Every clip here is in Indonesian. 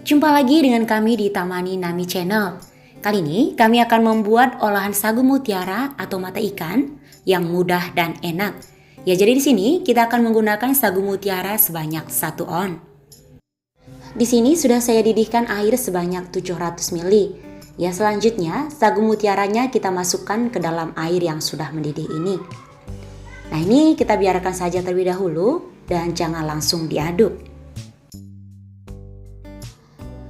Jumpa lagi dengan kami di Tamani Nami Channel. Kali ini kami akan membuat olahan sagu mutiara atau mata ikan yang mudah dan enak. Ya, jadi di sini kita akan menggunakan sagu mutiara sebanyak 1 on. Di sini sudah saya didihkan air sebanyak 700 ml. Ya, selanjutnya sagu mutiaranya kita masukkan ke dalam air yang sudah mendidih ini. Nah, ini kita biarkan saja terlebih dahulu dan jangan langsung diaduk.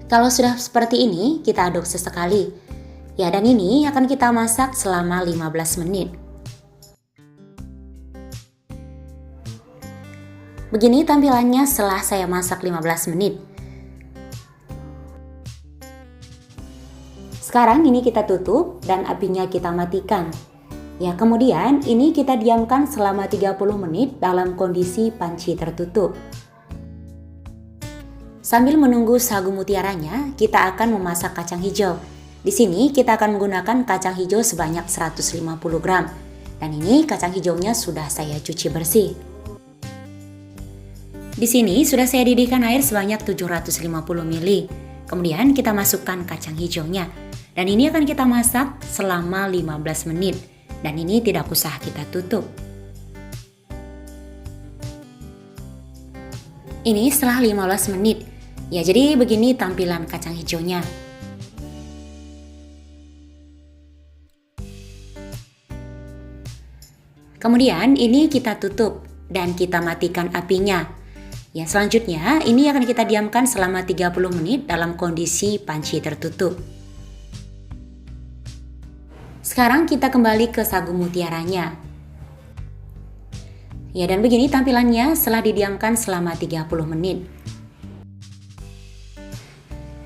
Kalau sudah seperti ini, kita aduk sesekali. Ya, dan ini akan kita masak selama 15 menit. Begini tampilannya setelah saya masak 15 menit. Sekarang ini kita tutup dan apinya kita matikan. Ya, kemudian ini kita diamkan selama 30 menit dalam kondisi panci tertutup. Sambil menunggu sagu mutiaranya, kita akan memasak kacang hijau. Di sini kita akan menggunakan kacang hijau sebanyak 150 gram. Dan ini kacang hijaunya sudah saya cuci bersih. Di sini sudah saya didihkan air sebanyak 750 ml. Kemudian kita masukkan kacang hijaunya. Dan ini akan kita masak selama 15 menit. Dan ini tidak usah kita tutup. Ini setelah 15 menit. Ya, jadi begini tampilan kacang hijaunya. Kemudian ini kita tutup dan kita matikan apinya. Ya, selanjutnya ini akan kita diamkan selama 30 menit dalam kondisi panci tertutup. Sekarang kita kembali ke sagu mutiaranya. Ya, dan begini tampilannya setelah didiamkan selama 30 menit.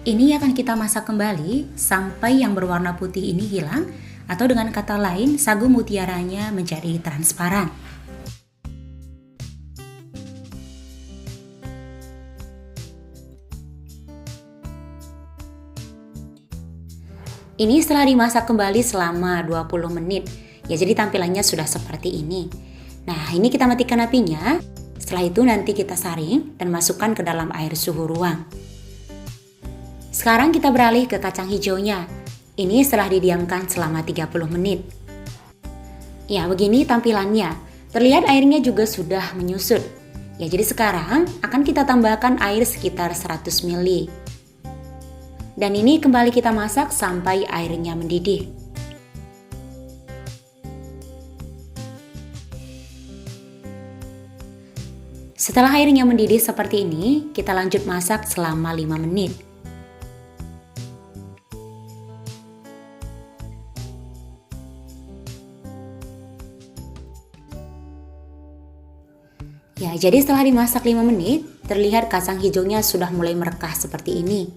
Ini akan kita masak kembali sampai yang berwarna putih ini hilang, atau dengan kata lain sagu mutiaranya menjadi transparan. Ini setelah dimasak kembali selama 20 menit. Ya, jadi tampilannya sudah seperti ini. Nah, ini kita matikan apinya. Setelah itu nanti kita saring dan masukkan ke dalam air suhu ruang. Sekarang kita beralih ke kacang hijaunya. Ini setelah didiamkan selama 30 menit. Ya, begini tampilannya. Terlihat airnya juga sudah menyusut. Ya, jadi sekarang akan kita tambahkan air sekitar 100 ml. Dan ini kembali kita masak sampai airnya mendidih. Setelah airnya mendidih seperti ini, kita lanjut masak selama 5 menit. Ya, jadi setelah dimasak 5 menit, terlihat kacang hijaunya sudah mulai merekah seperti ini.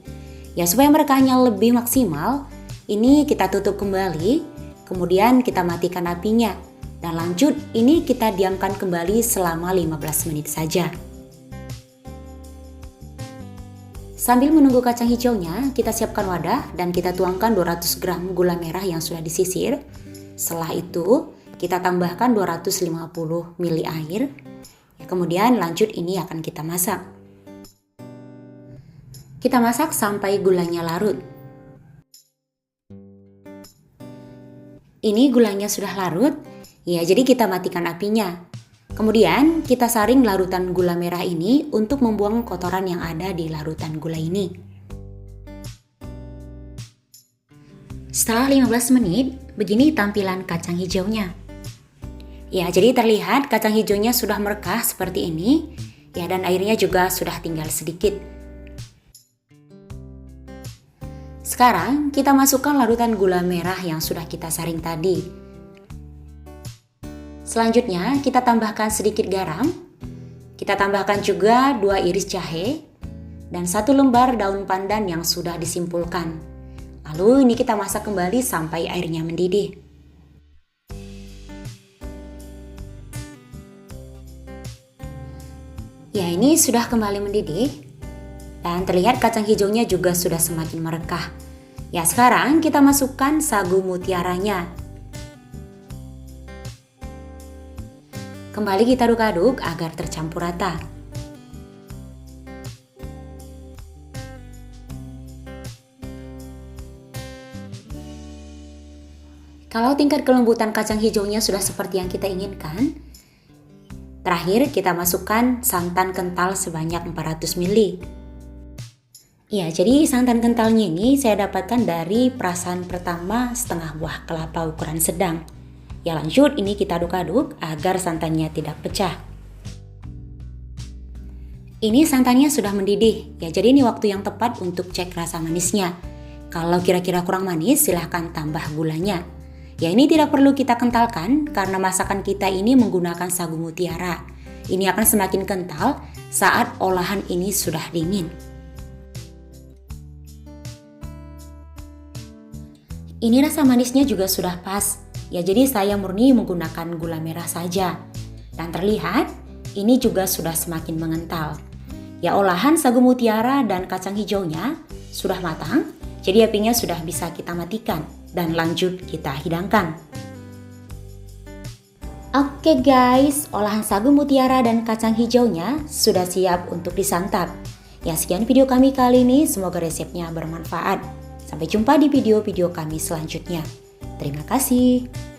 Ya, supaya merekahnya lebih maksimal, ini kita tutup kembali, kemudian kita matikan apinya. Dan lanjut, ini kita diamkan kembali selama 15 menit saja. Sambil menunggu kacang hijaunya, kita siapkan wadah dan kita tuangkan 200 gram gula merah yang sudah disisir. Setelah itu, kita tambahkan 250 ml air. Kemudian lanjut ini akan kita masak. Kita masak sampai gulanya larut. Ini gulanya sudah larut, ya jadi kita matikan apinya. Kemudian kita saring larutan gula merah ini untuk membuang kotoran yang ada di larutan gula ini. Setelah 15 menit, begini tampilan kacang hijaunya. Ya, jadi terlihat kacang hijaunya sudah merekah seperti ini. Ya, dan airnya juga sudah tinggal sedikit. Sekarang kita masukkan larutan gula merah yang sudah kita saring tadi. Selanjutnya kita tambahkan sedikit garam. Kita tambahkan juga 2 iris jahe dan 1 lembar daun pandan yang sudah disimpulkan. Lalu ini kita masak kembali sampai airnya mendidih. Ya, ini sudah kembali mendidih dan terlihat kacang hijaunya juga sudah semakin merekah. Ya, sekarang kita masukkan sagu mutiaranya. Kembali kita aduk-aduk agar tercampur rata. Kalau tingkat kelembutan kacang hijaunya sudah seperti yang kita inginkan, terakhir kita masukkan santan kental sebanyak 400 ml. Ya, jadi santan kentalnya ini saya dapatkan dari perasan pertama setengah buah kelapa ukuran sedang. Ya lanjut, ini kita aduk-aduk agar santannya tidak pecah. Ini santannya sudah mendidih, ya jadi ini waktu yang tepat untuk cek rasa manisnya. Kalau kira-kira kurang manis, silahkan tambah gulanya. Ya ini tidak perlu kita kentalkan karena masakan kita ini menggunakan sagu mutiara. Ini akan semakin kental saat olahan ini sudah dingin. Ini rasa manisnya juga sudah pas, ya jadi saya murni menggunakan gula merah saja. Dan terlihat, ini juga sudah semakin mengental. Ya olahan sagu mutiara dan kacang hijaunya sudah matang, jadi apinya sudah bisa kita matikan dan lanjut kita hidangkan. Oke guys, olahan sagu mutiara dan kacang hijaunya sudah siap untuk disantap. Ya sekian video kami kali ini, semoga resepnya bermanfaat. Sampai jumpa di video-video kami selanjutnya. Terima kasih.